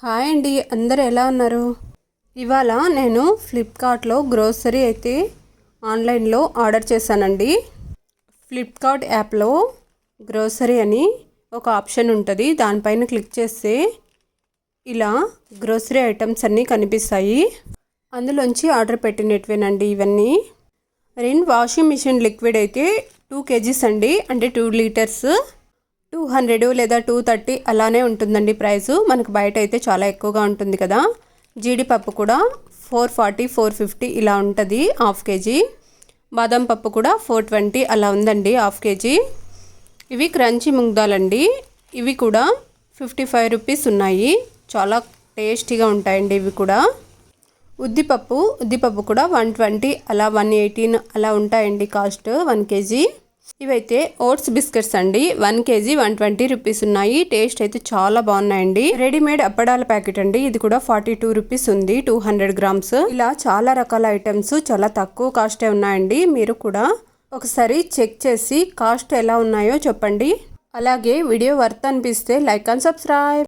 Hi అండి, అందరూ ఎలా ఉన్నారు? ఇవాళ నేను ఫ్లిప్కార్ట్లో గ్రోసరీ అయితే ఆన్లైన్లో ఆర్డర్ చేశానండి. ఫ్లిప్కార్ట్ యాప్లో గ్రోసరీ అని ఒక ఆప్షన్ ఉంటుంది. దానిపైన క్లిక్ చేస్తే ఇలా గ్రోసరీ ఐటమ్స్ అన్నీ కనిపిస్తాయి. అందులోంచి ఆర్డర్ పెట్టినట్టువేనండి ఇవన్నీ. రిన్ వాషింగ్ మిషన్ లిక్విడ్ అయితే 2 kgs అండి, అంటే 2 లీటర్స్. 200 లేదా 230 అలానే ఉంటుందండి ప్రైస్. మనకు బయట అయితే చాలా ఎక్కువగా ఉంటుంది కదా. జీడిపప్పు కూడా 440 450 ఇలా ఉంటుంది హాఫ్ కేజీ. బాదం పప్పు కూడా 420 అలా ఉందండి హాఫ్ కేజీ. ఇవి క్రంచీ ముంగ్దాలండి, ఇవి కూడా 55 రూపీస్ ఉన్నాయి. చాలా టేస్టీగా ఉంటాయండి ఇవి కూడా. ఉద్దిపప్పు కూడా 120 అలా 118 అలా ఉంటాయండి కాస్ట్ 1 kg. ఇవైతే ఓట్స్ బిస్కెట్స్ అండి, 1 kg 120 రూపీస్ ఉన్నాయి. టేస్ట్ అయితే చాలా బాగున్నాయండి. రెడీమేడ్ అప్పడాల ప్యాకెట్ అండి, ఇది కూడా 42 రూపీస్ ఉంది, 200 గ్రామ్స్. ఇలా చాలా రకాల ఐటమ్స్ చాలా తక్కువ కాస్టే ఉన్నాయండి. మీరు కూడా ఒకసారి చెక్ చేసి కాస్ట్ ఎలా ఉన్నాయో చెప్పండి. అలాగే వీడియో వర్త్ అనిపిస్తే లైక్ అండ్ సబ్స్క్రైబ్.